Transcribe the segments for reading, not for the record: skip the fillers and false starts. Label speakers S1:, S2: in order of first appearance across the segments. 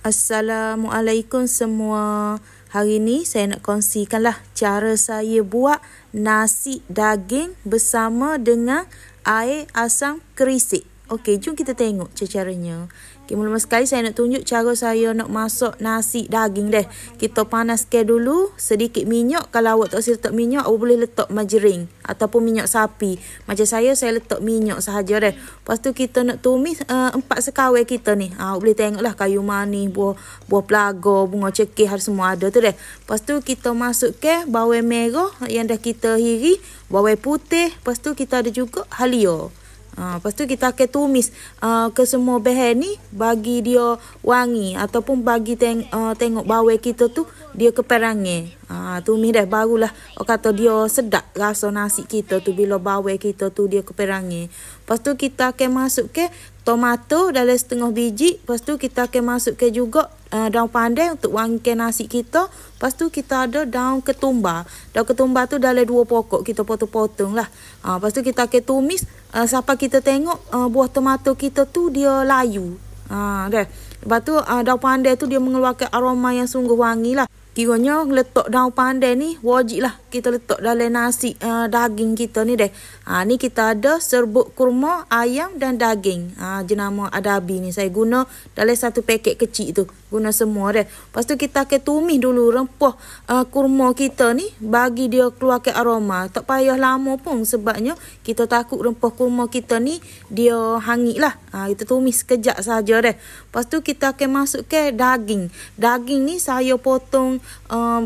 S1: Assalamualaikum semua. Hari ni saya nak kongsikanlah cara saya buat nasi daging bersama dengan air asam kerisik. Okey, jom kita tengok caranya. Okay, mula-mula sekali saya nak tunjuk cara saya nak masak nasi daging deh. Kita panaskan dulu sedikit minyak. Kalau awak tak letak minyak, awak boleh letak margarin ataupun minyak sapi. Macam saya letak minyak sahaja deh. Lepas tu kita nak tumis 4 sekawai kita ni. Awak boleh tengoklah kayu manis, buah pelaga, bunga cekih, semua ada tu deh. Lepas tu kita masukkan bawang merah yang dah kita hiri, bawang putih. Lepas tu kita ada juga halia. Lepas tu kita akan tumis ke semua bahan ni bagi dia wangi ataupun bagi tengok bawang kita tu dia keperangan. Tumis dah barulah kata dia sedap rasa nasi kita tu bila bawang kita tu dia keperangan. Lepas tu kita akan masukkan tomato dalam setengah biji. Lepas tu kita akan masukkan juga daun pandan untuk wangikan nasi kita. Lepas tu kita ada daun ketumbar. Daun ketumbar tu dalam 2 pokok kita potong-potong lah. Lepas tu kita akan tumis sampai kita tengok buah tomato kita tu dia layu. Dah. Lepas tu daun pandan tu dia mengeluarkan aroma yang sungguh wangi lah. Kiranya letak daun pandan ni wajib lah kita letak dalam nasi daging kita ni deh. Ni kita ada serbuk kurma, ayam dan daging. Jenama Adabi ni saya guna dalam 1 paket kecil tu. Guna semua deh. Lepas tu kita akan tumis dulu rempah kurma kita ni bagi dia keluarkan aroma. Tak payah lama pun sebabnya kita takut rempah kurma kita ni dia hangit lah. Kita tumis sekejap saja deh. Lepas tu kita akan masukkan daging. Daging ni saya potong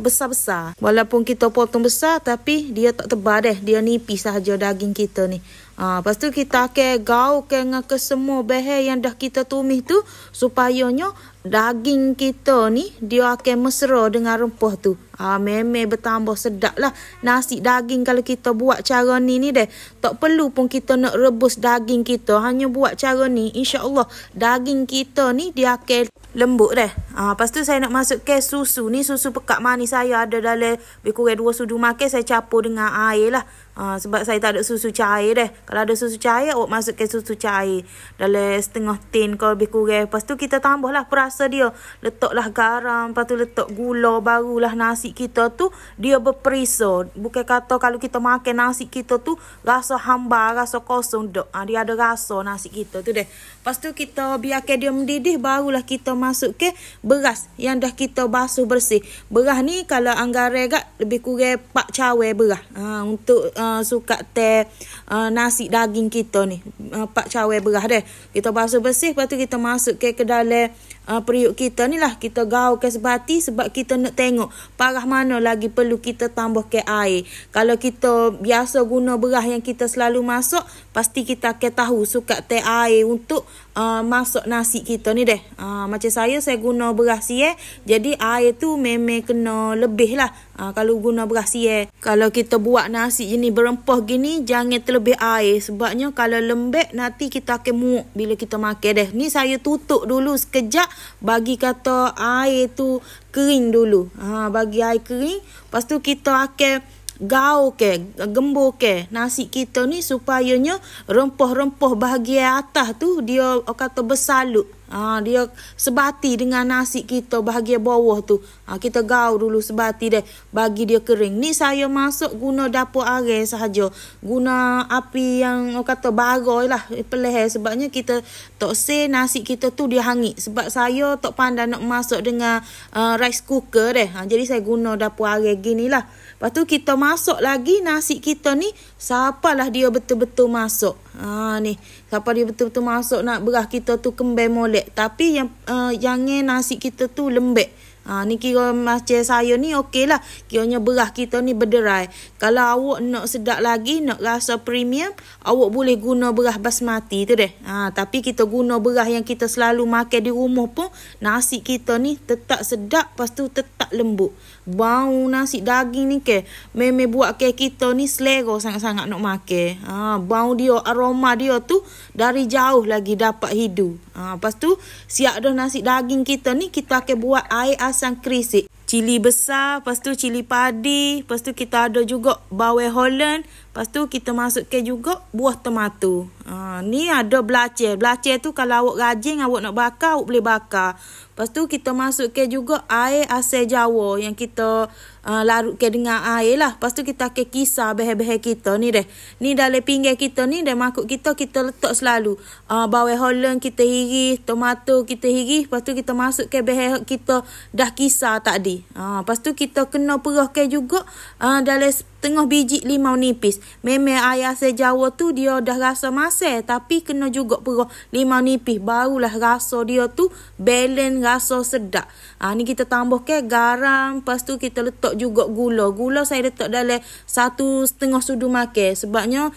S1: besar-besar. Walaupun kita potong besar tapi dia tak tebal deh. Dia nipis sahaja daging kita ni. Lepas tu kita akan gaulkan ke semua bahan yang dah kita tumis tu supayanya daging kita ni dia akan mesra dengan rempah tu. Memang bertambah sedap lah nasi daging kalau kita buat cara ni deh. Tak perlu pun kita nak rebus daging kita. Hanya buat cara ni, insya-Allah daging kita ni dia akan lembut deh. Lepas tu saya nak masukkan susu. Ni susu pekat manis saya ada dalam lebih kurang 2 sudu makan. Saya campur dengan air lah. Sebab saya tak ada susu cair deh. Kalau ada susu cair, awak masukkan susu cair dalam setengah tin kalau lebih kurang. Lepas tu kita tambahlah perasa dia. Letaklah garam, lepas tu letak gula, barulah nasi kita tu dia berperisa. Bukan kata kalau kita makan nasi kita tu rasa hambar, rasa kosong dok. Dia ada rasa nasi kita tu deh. Lepas tu kita biarkan dia mendidih, barulah kita masukkan beras yang dah kita basuh bersih. Beras ni kalau anggaran gak lebih kurang 4 cawan beras. Untuk suka teh nasi daging kita ni 4 cawan beras deh. Kita basuh bersih, lepas tu kita masukkan ke dalam periuk kita ni lah. Kita gaulkan sebati sebab kita nak tengok parah mana lagi perlu kita tambahkan air. Kalau kita biasa guna beras yang kita selalu masak, pasti kita akan tahu suka teh air untuk masak nasi kita ni deh. Macam saya guna beras siap, jadi air tu memang kena lebih lah. Kalau guna beras siap, kalau kita buat nasi ni berempah gini, jangan terlebih air. Sebabnya kalau lembek nanti kita akan muak bila kita makan deh. Ni saya tutup dulu sekejap bagi kata air tu kering dulu. Bagi air kering, lepas tu kita akan gembur ke nasi kita ni supayanya rempah-rempah bahagian atas tu dia kata bersalut. Dia sebati dengan nasi kita bahagian bawah tu. Kita gaul dulu sebati deh bagi dia kering. Ni saya masak guna dapur arang sahaja. Guna api yang kata barai lah peleh sebabnya kita tak say nasi kita tu dia hangit. Sebab saya tak pandai nak masak dengan rice cooker deh. Jadi saya guna dapur arang gini lah. Lepas tu kita masak lagi nasi kita ni sapalah dia betul-betul masak. Ni siapa dia betul-betul masak nak beras kita tu kembang molek. Tapi yang jangan nasi kita tu lembek. Ni kira macam saya ni okey lah. Kiranya beras kita ni berderai. Kalau awak nak sedap lagi, nak rasa premium, awak boleh guna beras basmati tu deh. Tapi kita guna beras yang kita selalu makan di rumah pun, nasi kita ni tetap sedap, lepas tu tetap lembut. Bau nasi daging ni ke memang buat ke kita ni selera sangat-sangat nak makan. Bau dia, aroma dia tu dari jauh lagi dapat hidu. Lepas tu siap dah nasi daging kita ni, kita akan buat air asam kerisik. Cili besar, lepas tu cili padi, lepas tu kita ada juga bawang Holland, Lepas tu kita masukkan juga buah tomato. Ni ada belacan. Belacan tu kalau awak rajin, awak nak bakar, awak boleh bakar. Lepas tu kita masukkan juga air asam jawa yang kita larutkan dengan air lah. Lepas tu kita akan kisar bahan-bahan kita ni deh. Ni dalam pinggan kita ni, dalam mangkuk kita letak selalu. Bawang holland kita hiris, tomato kita hiris. Lepas tu kita masukkan bahan kita dah kisar tadi. Lepas tu kita kena perahkan juga dalam setengah biji limau nipis. Memang air asam jawa tu dia dah rasa masak, tapi kena juga perah limau nipis. Barulah rasa dia tu balance, rasa sedap. Ni kita tambahkan garam. Lepas tu kita letak juga gula. Gula saya letak dalam 1,5 sudu makan. Sebabnya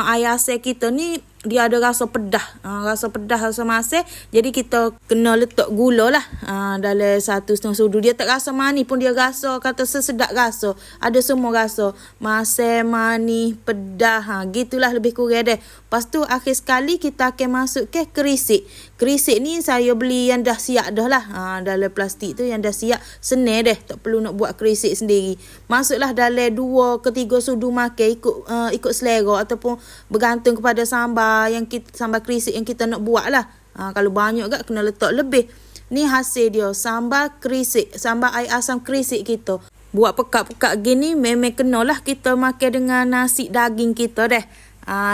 S1: air asam kita ni dia ada rasa pedah. Rasa masak. Jadi kita kena letak gula lah dalam 1,5 sudu. Dia tak rasa manis pun, dia rasa kata sesedap rasa. Ada semua rasa. Masak, manis, pedah. Gitulah lebih kurang deh. Lepas tu akhir sekali kita akan masuk ke kerisik. Kerisik ni saya beli yang dah siap dah lah. Dalam plastik tu yang dah siap. Senang deh. Tak perlu nak buat kerisik sendiri. Masuklah dalam 2 ke 3 sudu makan ikut selera ataupun bergantung kepada sambal sambal kerisik yang kita nak buat lah. Kalau banyak agak kena letak lebih. Ni hasil dia sambal kerisik, sambal air asam kerisik kita. Buat pekat-pekat gini memang kenalah kita makan dengan nasi daging kita deh.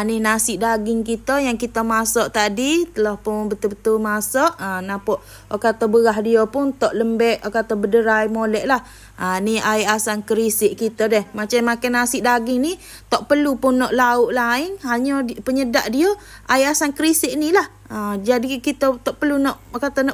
S1: Ni nasi daging kita yang kita masak tadi telah pun betul-betul masak. Nampak kata berah dia pun tak lembek, kata berderai molek lah. Ni air asam kerisik kita deh. Macam makan nasi daging ni tak perlu pun nak lauk lain, hanya penyedap dia air asam kerisik ni lah. Jadi kita tak perlu nak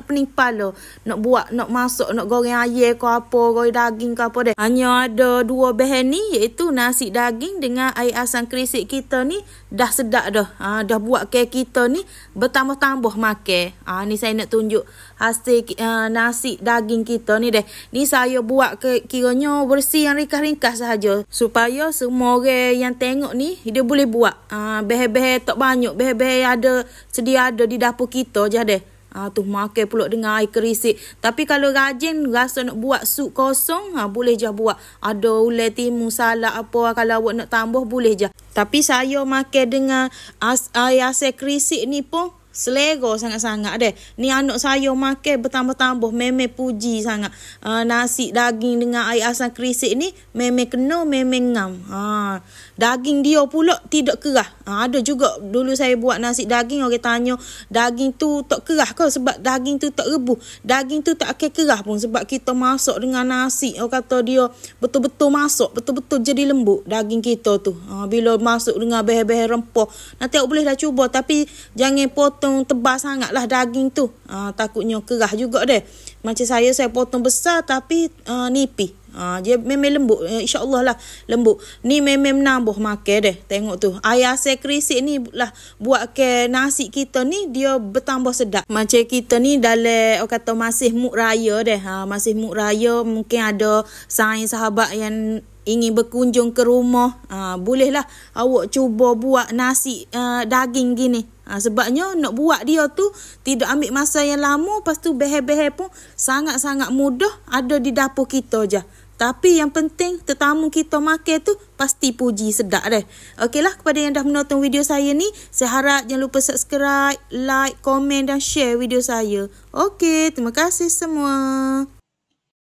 S1: pening kepala, nak buat, nak masak, nak goreng ayam ke apa, goreng daging ke apa deh. Hanya ada 2 bahan ni, iaitu nasi daging dengan air asam kerisik kita ni dah sedap dah. Dah buat ke kita ni bertambah-tambah makan. Ni saya nak tunjuk hasil nasi daging kita ni deh. Ni saya buat kiranya bersih yang ringkas-ringkas sahaja, supaya semua orang yang tengok ni dia boleh buat. Bahan-bahan tak banyak, bahan-bahan sedia ada di dapur kita je deh. Tu makan pula dengan air kerisik. Tapi kalau rajin rasa nak buat sup kosong, boleh je buat. Ada ulai timun, salad apa, kalau awak nak tambah boleh je. Tapi saya makan dengan air asam kerisik ni pun selera sangat-sangat deh. Ni anak saya makan bertambah-tambah, memang puji sangat. Nasi daging dengan air asam kerisik ni memang kena, memang ngam. Daging dia pula tidak kerah. Ada juga dulu saya buat nasi daging, orang tanya daging tu tak kerah ke? Sebab daging tu tak rebus. Daging tu tak akan kerah pun sebab kita masak dengan nasi. Orang kata dia betul-betul masak, betul-betul jadi lembut daging kita tu. Bila masuk dengan bahan-bahan rempah, nanti awak boleh dah cuba, tapi jangan potong tebal sangat lah daging tu. Takutnya kerah juga deh. Macam saya potong besar tapi nipis. Dia memang lembut, insyaAllah lah lembut. Ni memang menambah makan deh. Tengok tu, air asam kerisik ni lah buat ke nasi kita ni dia bertambah sedap. Macam kita ni dalam kata masih muk raya deh. Masih muk raya, mungkin ada sahabat yang ingin berkunjung ke rumah, bolehlah awak cuba buat nasi daging gini. Sebabnya nak buat dia tu tidak ambil masa yang lama. Lepas tu bahan-bahan pun sangat-sangat mudah, ada di dapur kita je. Tapi yang penting tetamu kita makan tu pasti puji sedap deh. Okeylah, kepada yang dah menonton video saya ni, saya harap jangan lupa subscribe, like, komen dan share video saya. Okey, terima kasih semua.